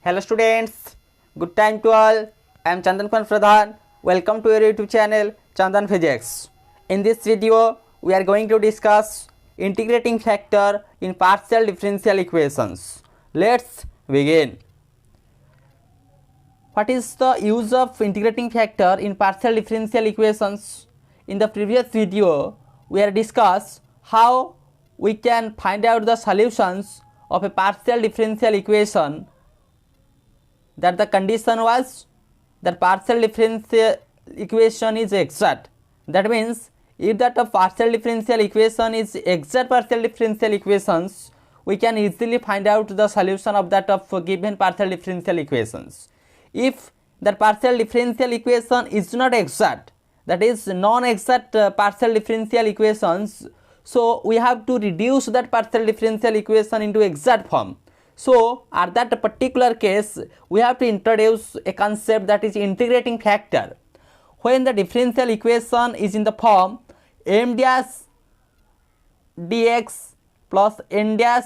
Hello students, good time to all. I am Chandan Kumar Pradhan. Welcome to your YouTube channel Chandan Physics. In this video, we are going to discuss integrating factor in partial differential equations. Let's begin. What is the use of integrating factor in partial differential equations? In the previous video, we have discussed how we can find out the solutions of a partial differential equation, that the condition was that partial differential equation is exact. That means if that a partial differential equation is exact partial differential equations, we can easily find out the solution of that of given partial differential equations. If that partial differential equation is not exact, that is non-exact partial differential equations, so we have to reduce that partial differential equation into exact form. So at that particular case, we have to introduce a concept that is integrating factor. When the differential equation is in the form m dash dx plus n dash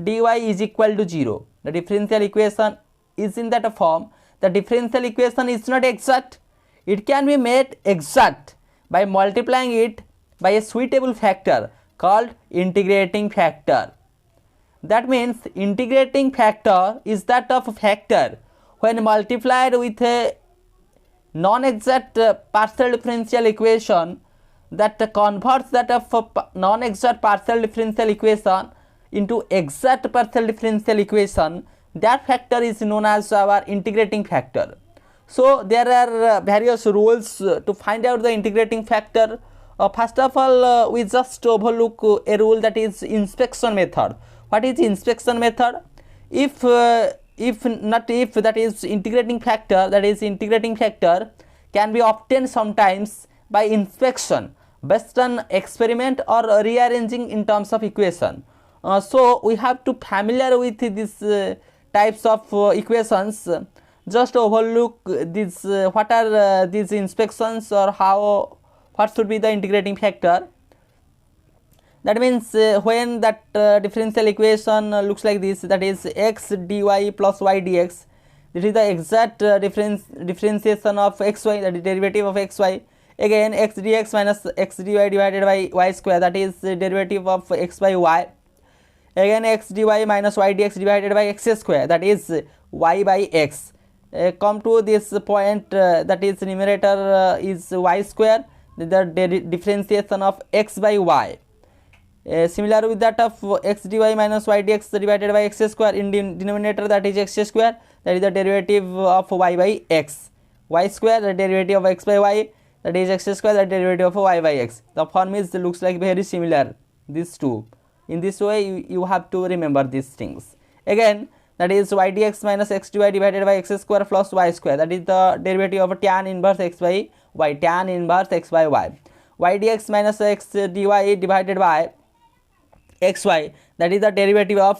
dy is equal to 0, the differential equation is in that form, the differential equation is not exact. It can be made exact by multiplying it by a suitable factor called integrating factor. That means integrating factor is that of a factor when multiplied with a non-exact partial differential equation that converts that of a non-exact partial differential equation into exact partial differential equation. That factor is known as our integrating factor. So there are various rules to find out the integrating factor. First of all, we just overlook a rule, that is inspection method. What is inspection method? If that is integrating factor, that is integrating factor can be obtained sometimes by inspection based on experiment or rearranging in terms of equation. So we have to familiar with these types of equations. Just overlook these what are these inspections, or what should be the integrating factor. That means when that differential equation looks like this, that is x dy plus y dx, this is the exact differentiation of xy, that is derivative of xy. Again x dx minus x dy divided by y square, that is derivative of x by y. Again x dy minus y dx divided by x square, that is y by x. Come to this point, that is numerator is y square, the differentiation of x by y. Similar with that of x dy minus y dx divided by x square, in denominator that is x square, that is the derivative of y by x. Y square, the derivative of x by y, that is x square, the derivative of y by x. The form is looks like very similar, these two. In this way you have to remember these things. Again that is y dx minus x dy divided by x square plus y square, that is the derivative of tan inverse x by y, tan inverse x by y. Y dx minus x dy divided by xy, that is the derivative of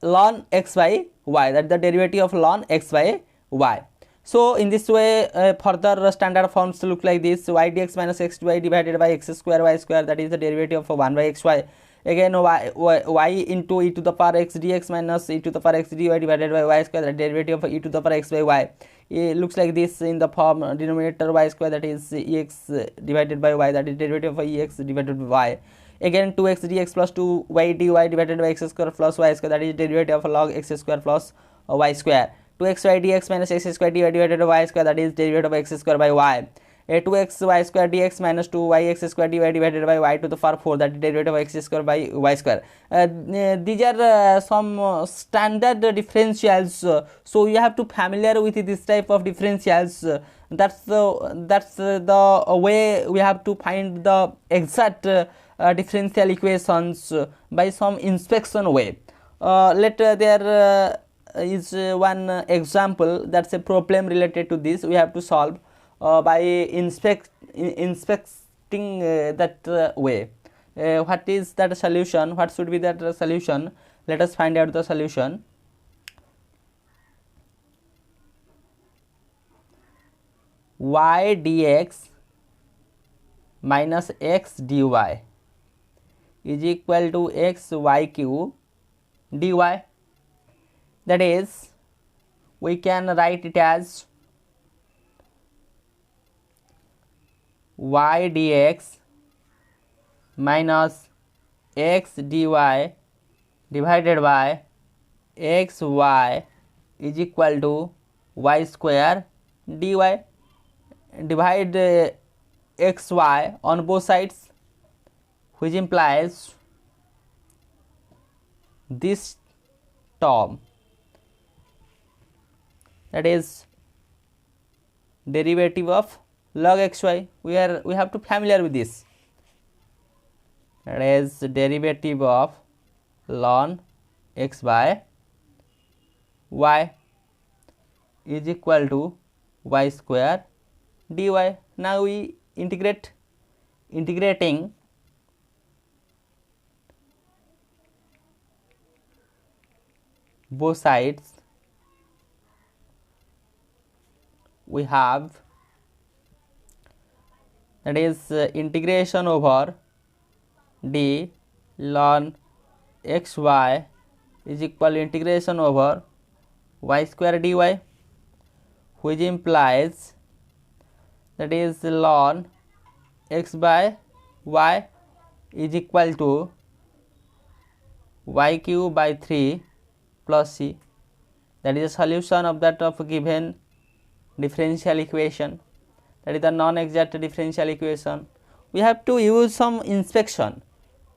ln x by y, that is the derivative of ln x by y. So in this way further standard forms look like this: y dx minus x dy divided by x square y square, that is the derivative of 1 by xy. Again y into e to the power x dx minus e to the power x dy divided by y square, the derivative of e to the power x by y. It looks like this in the form denominator y square, that is ex divided by y, that is derivative of ex divided by y. Again 2x dx plus 2y dy divided by x square plus y square, that is derivative of log x square plus y square. 2xy dx minus x square dy divided by y square, that is derivative of x square by y. 2xy square dx minus 2yx square dy divided by y to the power 4, that is derivative of x square by y square. These are some standard differentials, so you have to familiar with this type of differentials. That's the way we have to find the exact differential equations by some inspection way. There is one example, that's a problem related to this we have to solve by inspecting that way. What is that solution? What should be that solution? Let us find out the solution. Y dx minus x dy is equal to x y cube dy, that is we can write it as y dx minus x dy divided by xy is equal to y square dy. Divide xy on both sides, which implies this term, that is derivative of log xy. We have to familiar with this, that is derivative of ln x by y is equal to y square dy. Now we integrating both sides, we have, that is integration over d ln xy is equal to integration over y square dy, which implies, that is ln x by y is equal to y cube by 3 plus c. That is a solution of that of given differential equation, that is the non-exact differential equation. We have to use some inspection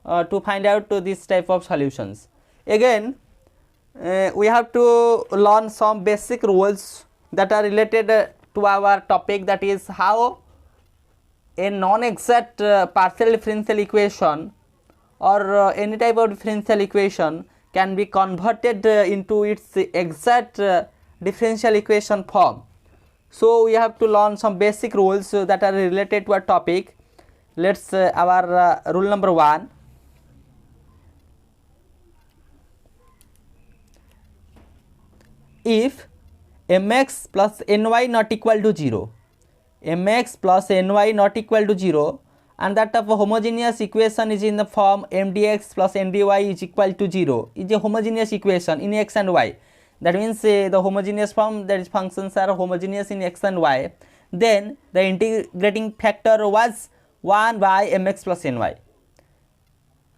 to find out this type of solutions. Again, we have to learn some basic rules that are related to our topic, that is how a non-exact partial differential equation or any type of differential equation can be converted into its exact differential equation form. So we have to learn some basic rules that are related to our topic. Let's our rule number 1. If mx plus ny not equal to 0, mx plus ny not equal to 0, and that of a homogeneous equation is in the form mdx plus ndy is equal to 0, is a homogeneous equation in x and y. That means the homogeneous form, that is functions are homogeneous in x and y, then the integrating factor was 1 by mx plus ny.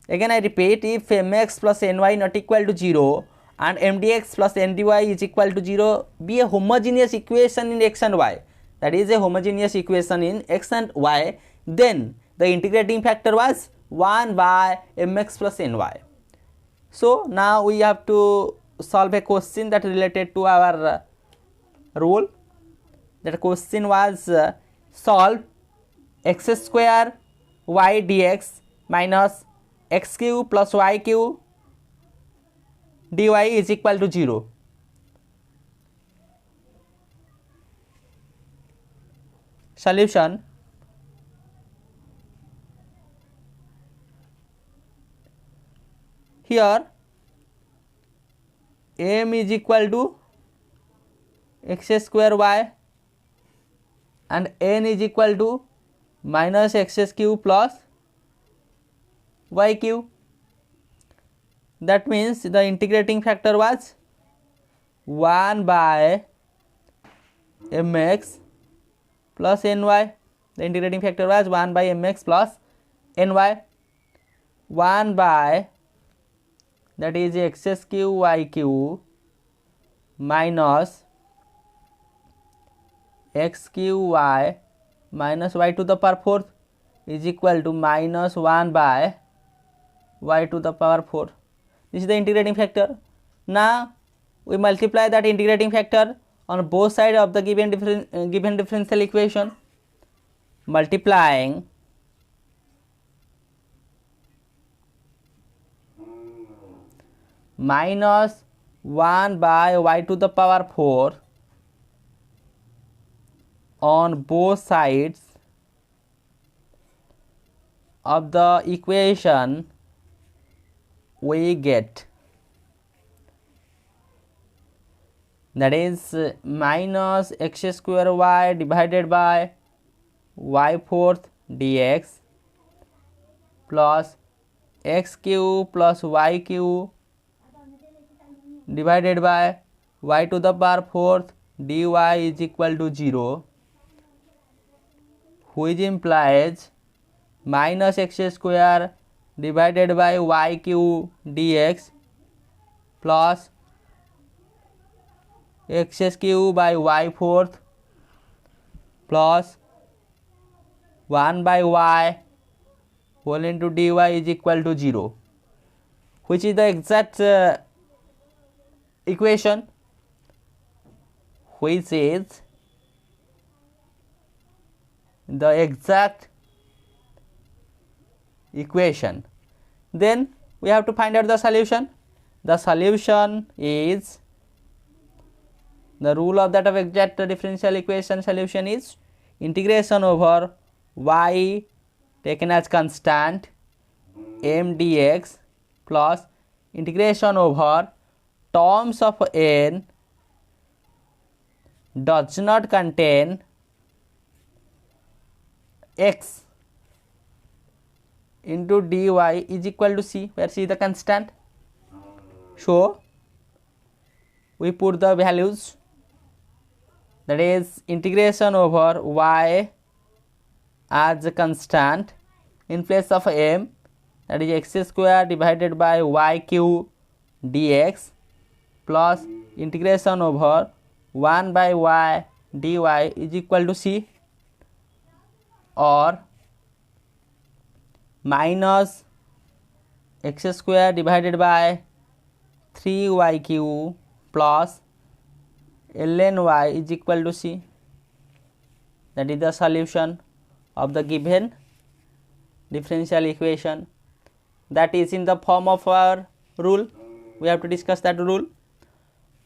Again I repeat, if mx plus ny not equal to 0 and mdx plus ndy is equal to 0 be a homogeneous equation in x and y, that is a homogeneous equation in x and y, then the integrating factor was 1 by mx plus ny. So now we have to solve a question that related to our rule. That question was solve x square y dx minus x cube plus y cube dy is equal to 0. Solution: here m is equal to x square y and n is equal to minus x cube plus y cube. That means the integrating factor was 1 by mx plus ny. The integrating factor was 1 by mx plus ny. 1 by, that is x cube y cube minus x cube y minus y to the power 4 is equal to minus 1 by y to the power 4. This is the integrating factor. Now we multiply that integrating factor on both sides of the given differential equation, multiplying minus 1 by y to the power 4 on both sides of the equation, we get, that is minus x square y divided by y fourth dx plus x cube plus y cube divided by y to the power fourth dy is equal to 0, which implies minus x square divided by y cube dx plus x cube by y fourth plus 1 by y whole into dy is equal to 0, which is the exact equation, which is the exact equation. Then we have to find out the solution. The solution is, the rule of that of exact differential equation solution is integration over y taken as constant m dx plus integration over terms of n does not contain x into dy is equal to c, where c is the constant. So we put the values, that is integration over y as a constant in place of m, that is x square divided by y cube dx plus integration over 1 by y dy is equal to c, or minus x square divided by 3y cube plus ln y is equal to c. That is the solution of the given differential equation. That is in the form of our rule. We have to discuss that rule,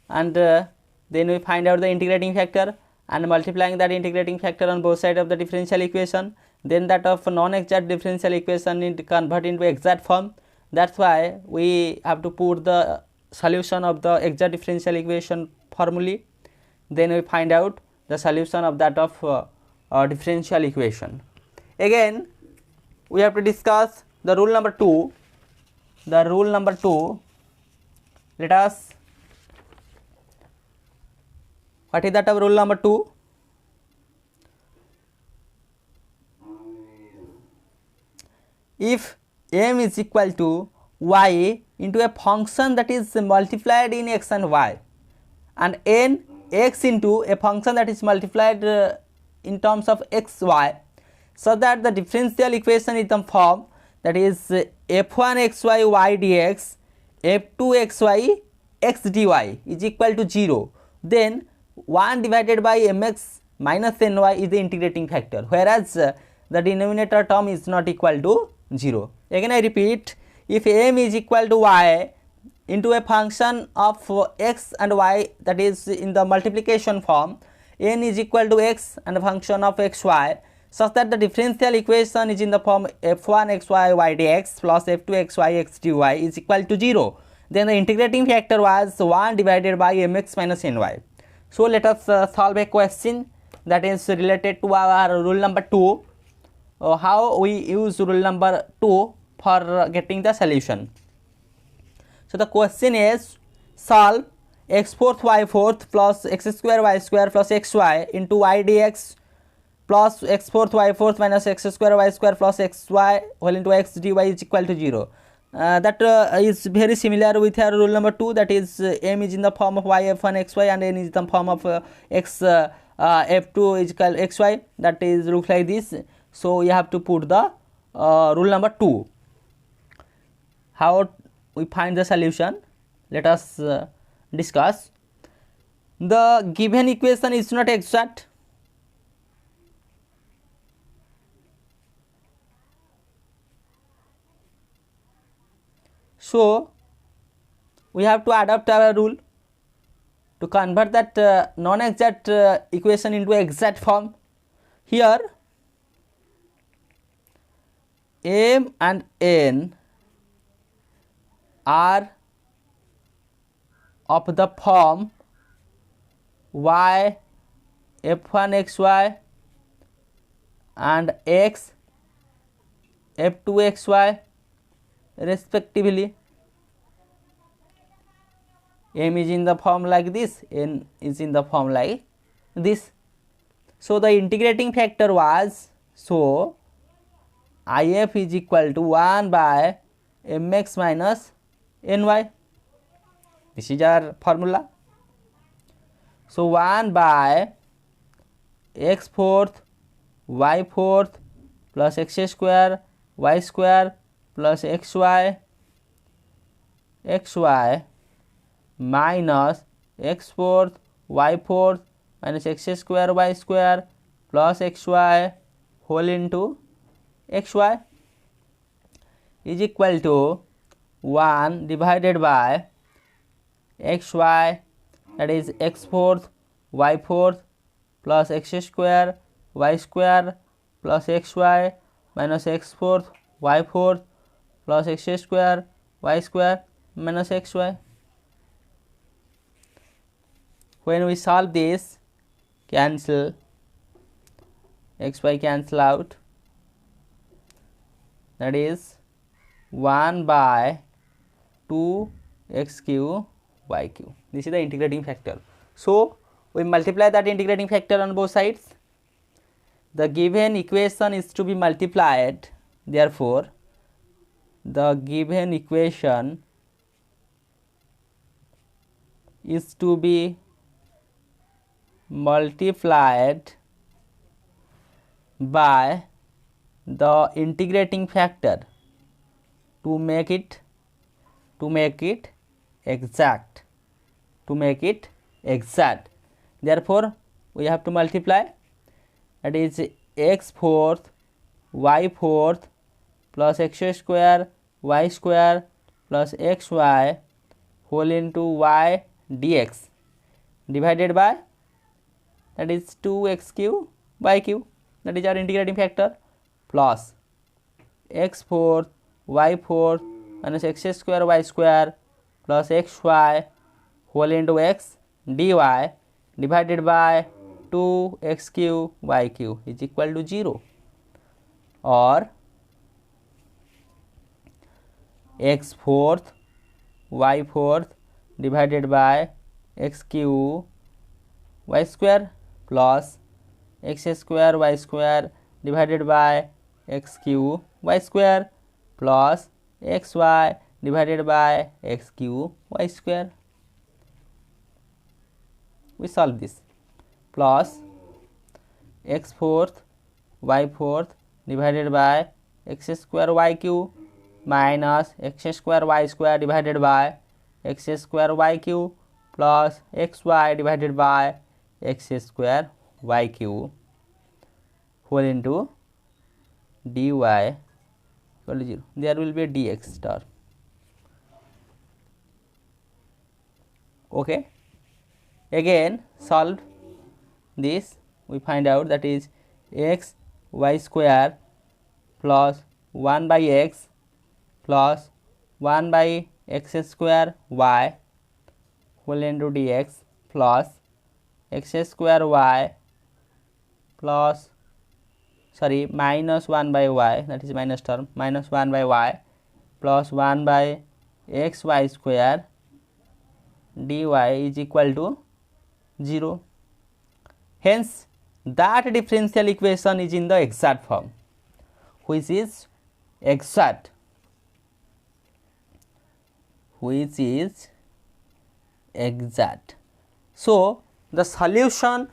and then we find out the integrating factor and multiplying that integrating factor on both sides of the differential equation. Then that of non-exact differential equation need to convert into exact form. That's why we have to put the solution of the exact differential equation formally. Then we find out the solution of that of differential equation. Again we have to discuss the rule number 2. The rule number 2, let us, what is that of rule number 2? If m is equal to y into a function that is multiplied in x and y, and n x into a function that is multiplied in terms of x y, so that the differential equation is the form, that is f1 xy y dx f2 xy x dy is equal to 0, then 1 divided by mx minus ny is the integrating factor, whereas the denominator term is not equal to 0. Again I repeat, if m is equal to y into a function of x and y, that is in the multiplication form, n is equal to x and a function of xy, such that the differential equation is in the form f1 xy y dx plus f2 xy x dy is equal to 0, then the integrating factor was 1 divided by mx minus ny. So let us solve a question that is related to our rule number 2. How we use rule number 2 for getting the solution. So the question is, solve x fourth y fourth plus x square y square plus xy into y dx plus x fourth y fourth minus x square y square plus xy whole into x dy is equal to 0. That is very similar with our rule number 2, that is m is in the form of y f1 xy and n is in the form of x f2 is equal xy, that is looks like this. So you have to put the rule number 2. How we find the solution? Let us discuss. The given equation is not exact. So we have to adopt our rule to convert that non-exact equation into exact form. Here m and n are of the form y f1 xy and x f2 xy respectively. m is in the form like this, n is in the form like this. So the integrating factor was, so if is equal to 1 by mx minus ny. This is our formula. So 1 by x fourth y fourth plus x square y square plus xy minus x fourth y fourth minus x square y square plus xy whole into xy is equal to 1 divided by xy, that is x fourth y fourth plus x square y square plus xy minus x fourth y fourth plus x square y square minus xy. When we solve this, cancel, xy cancel out, that is 1 by 2x cube y cube. This is the integrating factor. So we multiply that integrating factor on both sides. The given equation is to be multiplied, therefore the given equation is to be multiplied by the integrating factor to make it exact, therefore we have to multiply, that is x fourth y fourth plus x square y square plus xy whole into y dx divided by, that is 2x cube y cube, that is our integrating factor, plus x fourth y fourth minus x square y square plus xy whole into x dy divided by 2x cube y cube is equal to 0, or x fourth y fourth divided by x cube y square plus x square y square divided by x cube y square plus xy divided by x cube y square. We solve this, plus x fourth y fourth divided by x square y cube minus x square y square divided by x square y cube plus xy divided by x square y cube whole into dy equal to 0. There will be a dx term. Okay, again solve this, we find out that is x y square plus 1 by x plus 1 by x square y whole into dx plus x square y plus minus 1 by y, that is minus term, minus 1 by y plus 1 by xy square dy is equal to 0. Hence that differential equation is in the exact form, which is exact, So the solution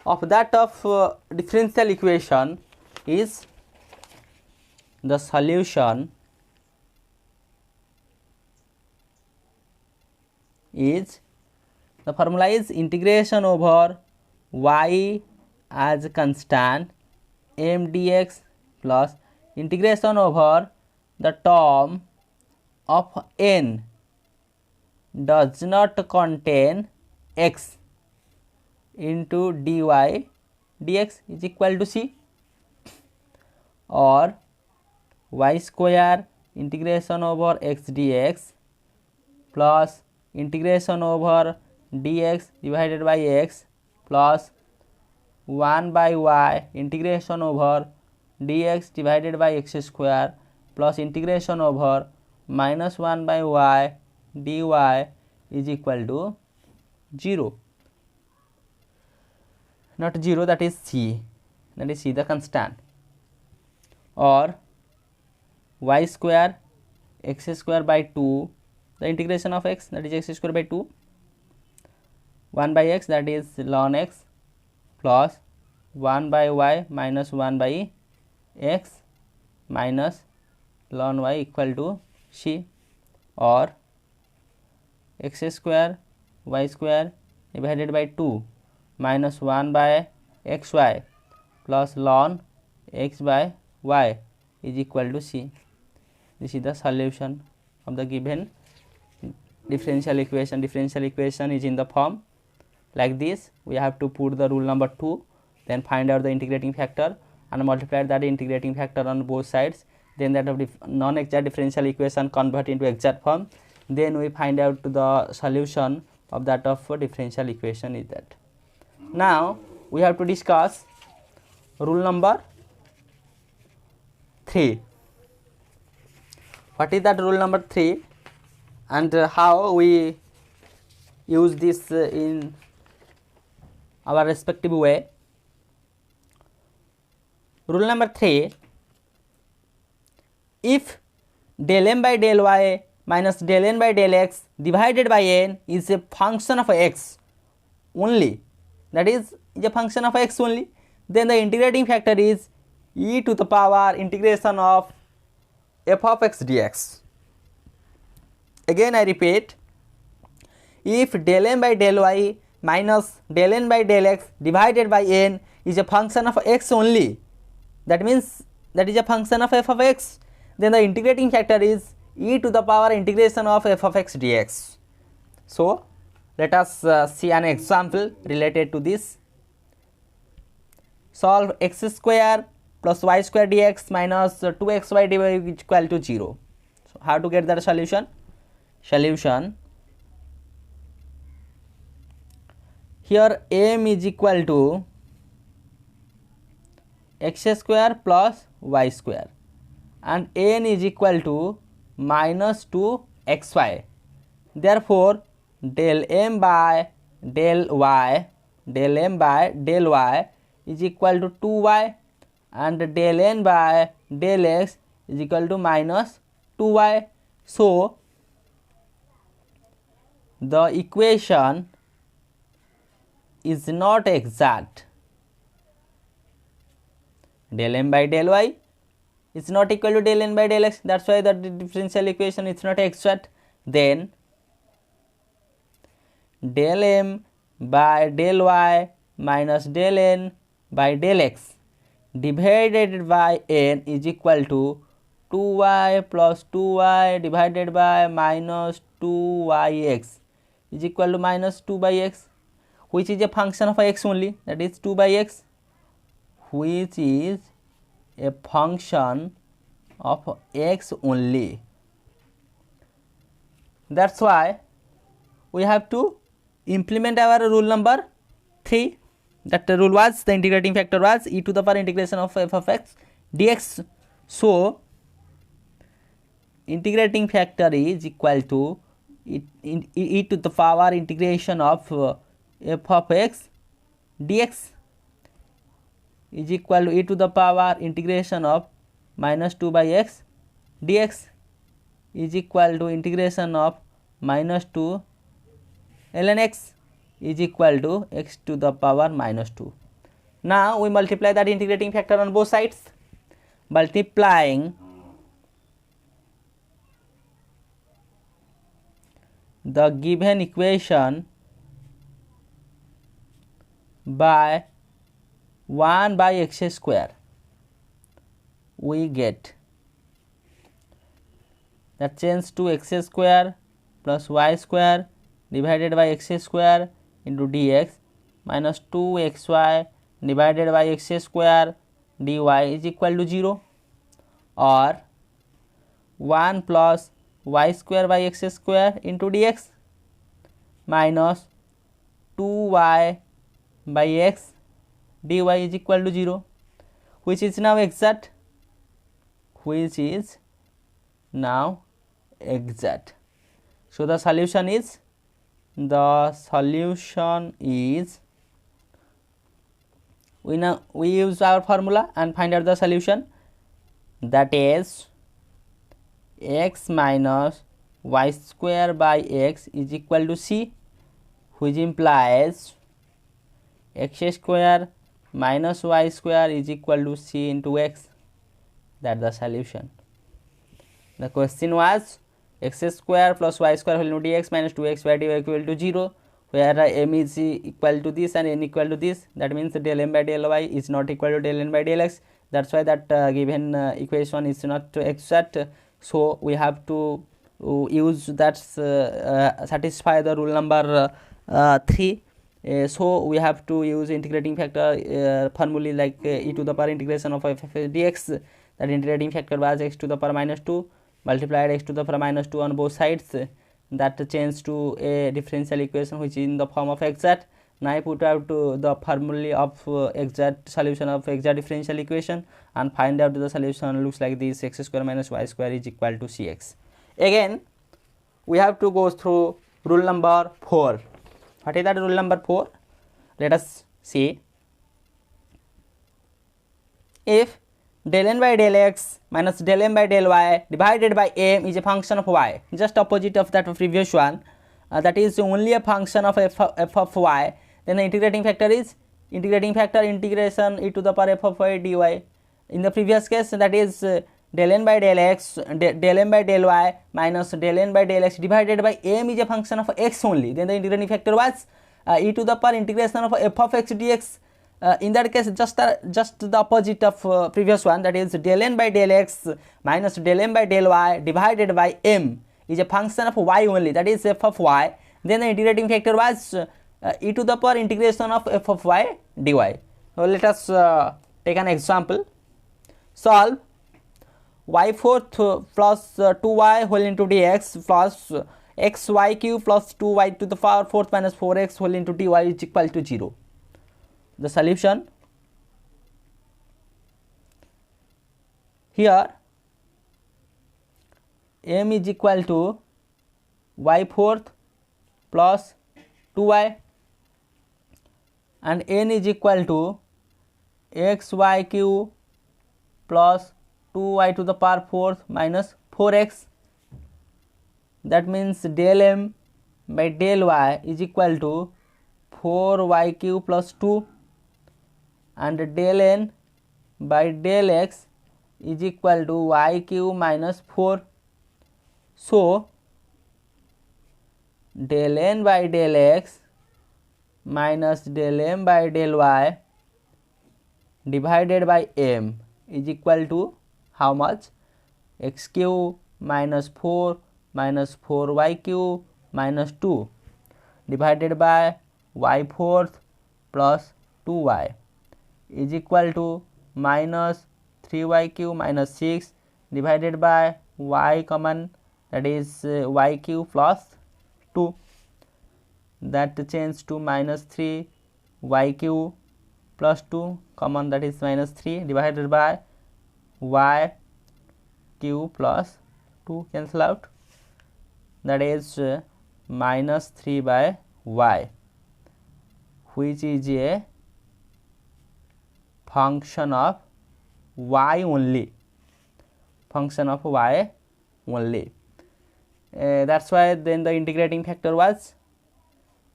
of that of differential equation is, the solution is, the formula is integration over y as constant m dx plus integration over the term of n does not contain x into dy dx is equal to c, or y square integration over x dx plus integration over dx divided by x plus 1 by y integration over dx divided by x square plus integration over minus 1 by y dy is equal to 0, not 0, that is c the constant, or y square x square by 2, the integration of x, that is x square by 2, 1 by x, that is ln x, plus 1 by y minus 1 by x minus ln y equal to c, or x square y square divided by 2 minus 1 by xy plus ln x by y is equal to c. This is the solution of the given differential equation. Differential equation is in the form like this. We have to put the rule number 2, then find out the integrating factor and multiply that integrating factor on both sides, then that of non-exact differential equation convert into exact form, then we find out the solution of that of differential equation is that. Now we have to discuss rule number 3. What is that rule number 3 and how we use this in our respective way? Rule number 3, if del m by del y minus del n by del x divided by n is a function of x only, that is a function of x only, then the integrating factor is e to the power integration of f of x dx. Again I repeat, if del m by del y minus del n by del x divided by n is a function of x only, that means that is a function of f of x, then the integrating factor is e to the power integration of f of x dx. So let us see an example related to this. Solve x square plus y square dx minus 2xy dy is equal to 0. So how to get that solution? Solution, here m is equal to x square plus y square and n is equal to minus 2xy. Therefore del m by del y is equal to 2y and del n by del x is equal to minus 2y. So the equation is not exact. Del m by del y is not equal to del n by del x, that's why the differential equation is not exact. Then del m by del y minus del n by del x divided by n is equal to 2y plus 2y divided by minus 2yx is equal to minus 2 by x, which is a function of x only, that is 2 by x, which is a function of x only. That's why we have to implement our rule number 3. That rule was, the integrating factor was e to the power integration of f of x dx. So integrating factor is equal to e to the power integration of f of x dx is equal to e to the power integration of minus 2 by x dx is equal to integration of minus 2 ln x is equal to x to the power minus 2. Now we multiply that integrating factor on both sides. Multiplying the given equation by 1 by x square, we get that change to x square plus y square divided by x square into dx minus 2xy divided by x square dy is equal to 0, or 1 plus y square by x square into dx minus 2y by x dy is equal to 0, which is now exact, So the solution is the solution is, we use our formula and find out the solution, that is x minus y square by x is equal to c, which implies x square minus y square is equal to c into x. That's the solution. The question was x square plus y square whole into dx minus 2xy dy equal to 0, where m is equal to this and n equal to this. That means del m by del y is not equal to del n by del x. That's why that given equation is not exact. So we have to use that satisfy the rule number 3. So we have to use integrating factor formulae like e to the power integration of f dx. That integrating factor was x to the power minus 2 multiplied x to the power minus 2 on both sides. That changes to a differential equation which is in the form of exact. Now I put out the formulae of exact solution of exact differential equation and find out the solution looks like this: x square minus y square is equal to cx. Again we have to go through rule number 4. What is that rule number 4? Let us see. If del n by del x minus del m by del y divided by m is a function of y, just opposite of that previous one, that is only a function of f of y, then the integrating factor is integration e to the power f of y dy. In the previous case, that is del n by del x del m by del y minus del n by del x divided by m is a function of x only, then the integrating factor was e to the power integration of f of x dx. In that case, just the opposite of previous one, that is del n by del x minus del m by del y divided by m is a function of y only, that is f of y, then the integrating factor was e to the power integration of f of y dy. So let us take an example. Solve y fourth plus 2y whole into dx plus xy cube plus 2y to the power fourth minus 4x whole into dy is equal to 0. The solution here, m is equal to y fourth plus 2y and n is equal to xy cube plus 2y to the power fourth minus 4x. That means del m by del y is equal to 4y cube plus 2 and del n by del x is equal to y cube minus 4. So del n by del x minus del m by del y divided by m is equal to how much? X cube minus 4 minus 4y cube minus 2 divided by y fourth plus 2y is equal to minus 3y cube minus 6 divided by y common, that is y cube plus 2, that changes to minus 3 y cube plus 2 common, that is minus 3 divided by y cube plus 2 cancel out, that is minus 3 by y, which is a function of y only, that's why then the integrating factor was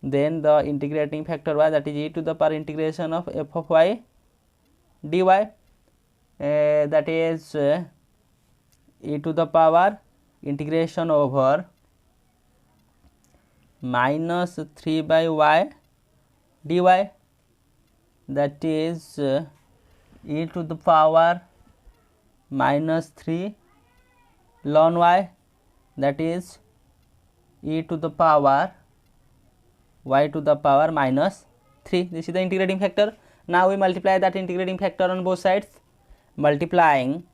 that is e to the power integration of f of y dy, that is e to the power integration over minus 3 by y dy, that is e to the power minus 3 ln y, that is e to the power y to the power minus 3. This is the integrating factor. Now we multiply that integrating factor on both sides, multiplying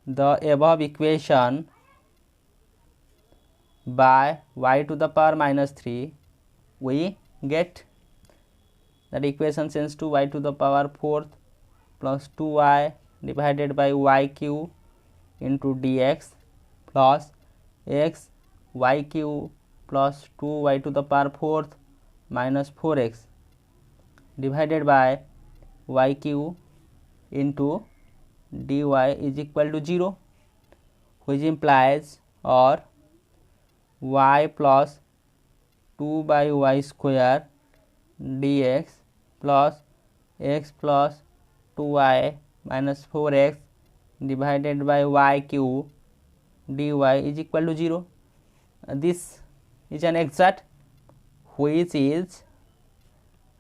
the above equation by y to the power minus 3, we get that equation changes to y to the power 4th plus 2y divided by y cube into dx plus x y cube plus 2y to the power 4th minus 4x divided by y cube into dy is equal to 0, which implies or y plus 2 by y square dx plus x plus 2y minus 4x divided by y cube dy is equal to 0. This is an exact, which is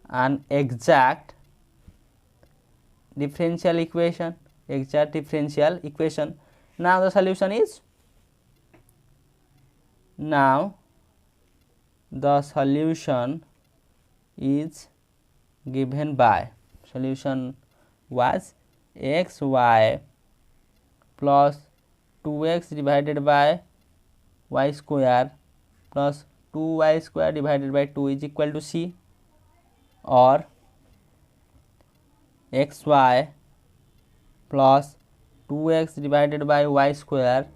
an exact differential equation. Exact differential equation. Now the solution is, given by, solution was xy plus 2x divided by y square plus 2y square divided by 2 is equal to c, or xy plus 2x divided by y square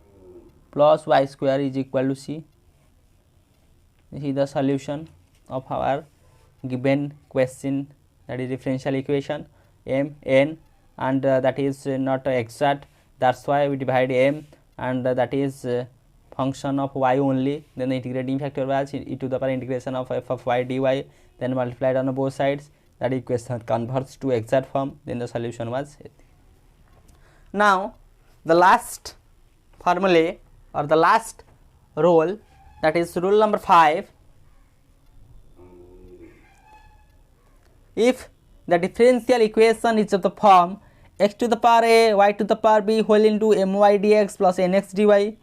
plus y square is equal to c. This is the solution of our given question, that is differential equation m n, and that is not exact, that's why we divide m, and that is function of y only. Then the integrating factor was e to the power integration of f of y dy, then multiplied on both sides, that equation converts to exact form. Then the solution was. Now the last formula or the last rule, that is rule number 5. If the differential equation is of the form x to the power a y to the power b whole into my dx plus nx dy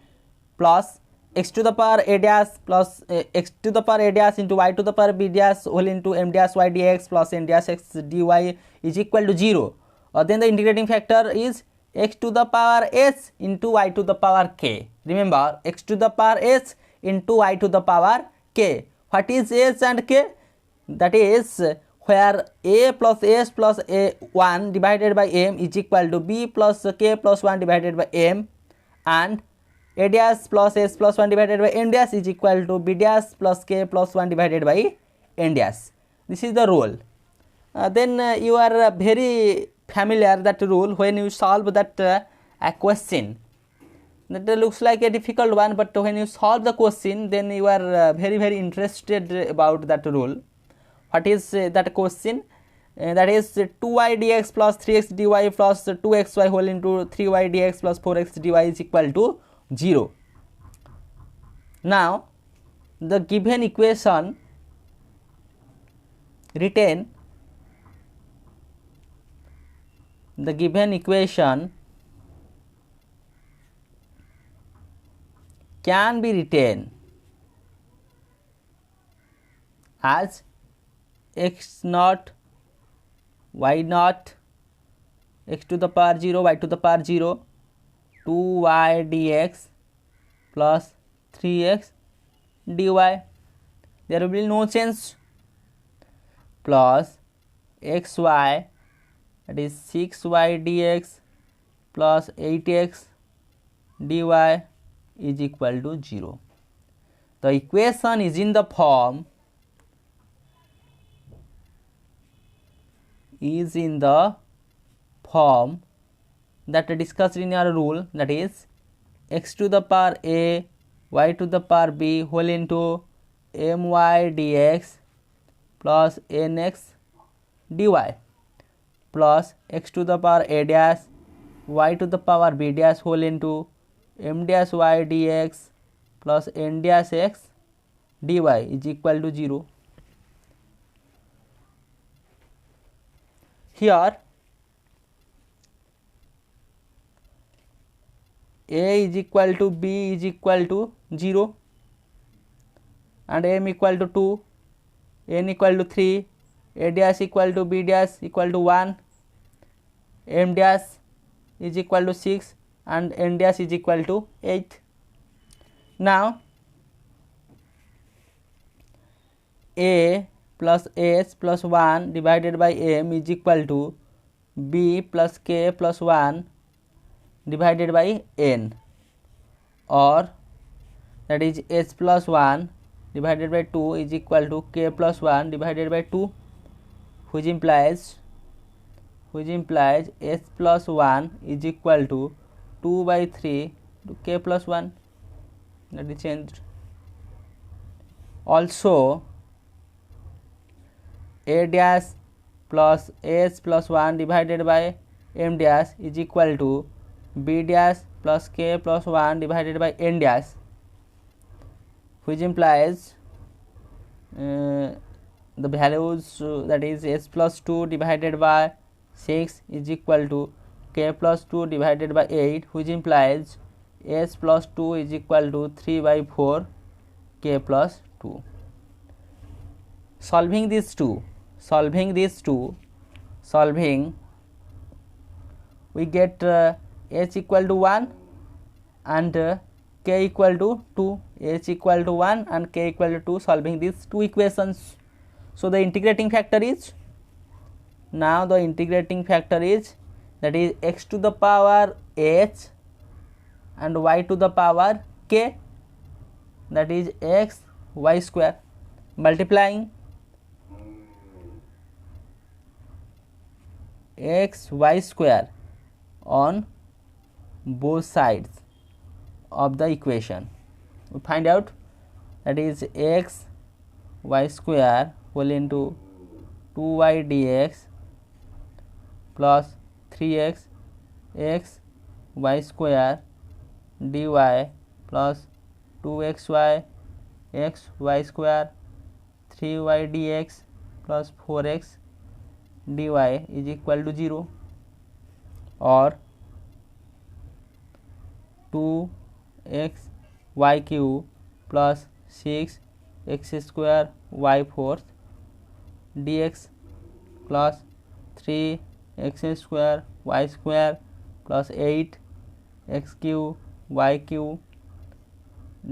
plus x to the power a dash plus x to the power a dash into y to the power b dash whole into m dash y dx plus n dash x dy is equal to 0, or then the integrating factor is x to the power s into y to the power k. Remember, x to the power s into y to the power k. What is s and k? That is where a plus s plus a 1 divided by m is equal to b plus k plus 1 divided by m, and a dash plus s plus 1 divided by n dash is equal to b dash plus k plus 1 divided by n dash. This is the rule. Then you are very familiar that rule when you solve that a question. That looks like a difficult one, but when you solve the question, then you are very interested about that rule. What is that question? That is 2y dx plus 3x dy plus 2xy whole into 3y dx plus 4x dy is equal to 0. Now the given equation written, the given equation can be written as x naught y naught x to the power 0 y to the power 0 2y dx plus 3x dy, there will be no change, plus xy, that is 6y dx plus 8x dy is equal to 0. The equation is in the form, that discussed in our rule, that is x to the power a y to the power b whole into my dx plus nx dy plus x to the power a dash y to the power b dash whole into m dash y dx plus n dash x dy is equal to 0. Here a is equal to b is equal to 0 and m equal to 2, n equal to 3, a dash equal to b dash equal to 1, m dash is equal to 6 and n dash is equal to 8. Now a plus s plus 1 divided by m is equal to b plus k plus 1 divided by n, or that is h plus 1 divided by 2 is equal to k plus 1 divided by 2, which implies h plus 1 is equal to 2 by 3 to k plus 1, that is changed. Also a dash plus h plus 1 divided by m dash is equal to b dash plus k plus 1 divided by n dash, which implies the values that is h plus 2 divided by 6 is equal to k plus 2 divided by 8, which implies h plus 2 is equal to 3 by 4 k plus 2. Solving we get h equal to 1 and k equal to 2, h equal to 1 and k equal to 2, solving these two equations. So the integrating factor is, now the integrating factor is, that is x to the power h and y to the power k, that is x y square, multiplying x y square on both sides of the equation. We find out that is x y square whole into 2y dx plus 3x x y square dy plus 2xy x y square 3y dx plus 4x dy is equal to 0, or 2x y cube plus 6 x square y fourth dx plus 3 x square y square plus 8 x cube y cube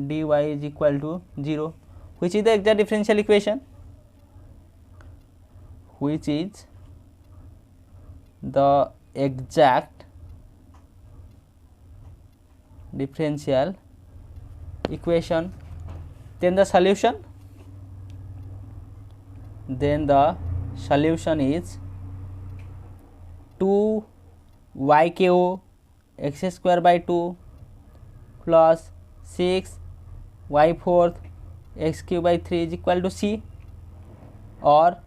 dy is equal to 0, which is the exact differential equation, which is the exact differential equation. Then the solution is 2y cube x square by 2 plus 6 y fourth x cube by 3 is equal to c, or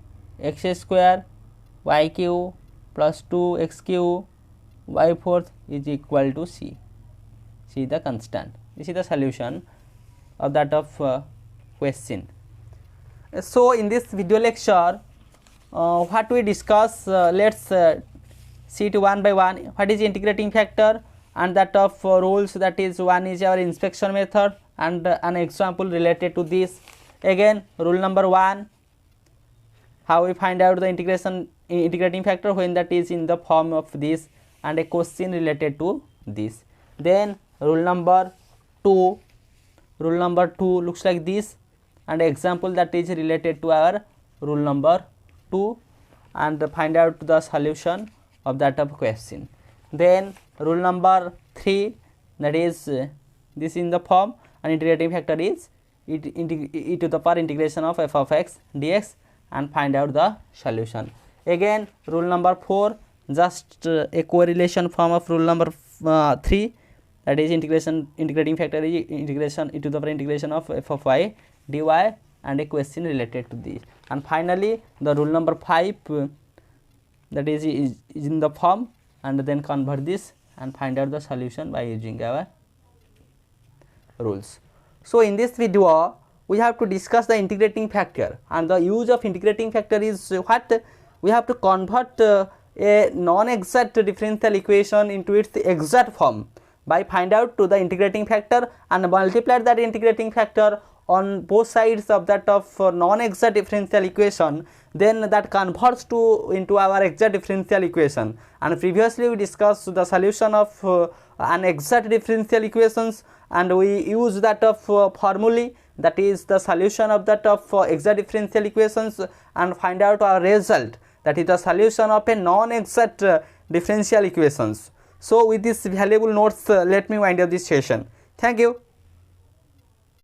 x square y cube plus 2 x cube y fourth is equal to c. C is the constant. This is the solution of that of question. So in this video lecture, what we discuss, let's see it one by one. What is integrating factor and that of rules, that is one is our inspection method and an example related to this. Again, rule number 1, how we find out the integrating factor when that is in the form of this, and a question related to this. Then rule number 2 looks like this, and example that is related to our rule number 2, and find out the solution of that of question. Then rule number 3, that is this in the form, and integrating factor is e to the power integration of f of x dx, and find out the solution. Again, rule number 4, just a correlation form of rule number 3, that is integrating factor is integration e to the power integration of f of y dy, and a question related to this. And finally the rule number 5, that is in the form, and then convert this and find out the solution by using our rules. So in this video we have to discuss the integrating factor, and the use of integrating factor is what we have to convert a non-exact differential equation into its exact form by find out to the integrating factor and multiply that integrating factor on both sides of that of non-exact differential equation, then that converts into our exact differential equation. And previously we discussed the solution of an exact differential equations, and we use that of formulae, that is the solution of that of exact differential equations, and find out our result, that is the solution of a non-exact differential equations. So with this valuable notes, let me wind up this session. Thank you.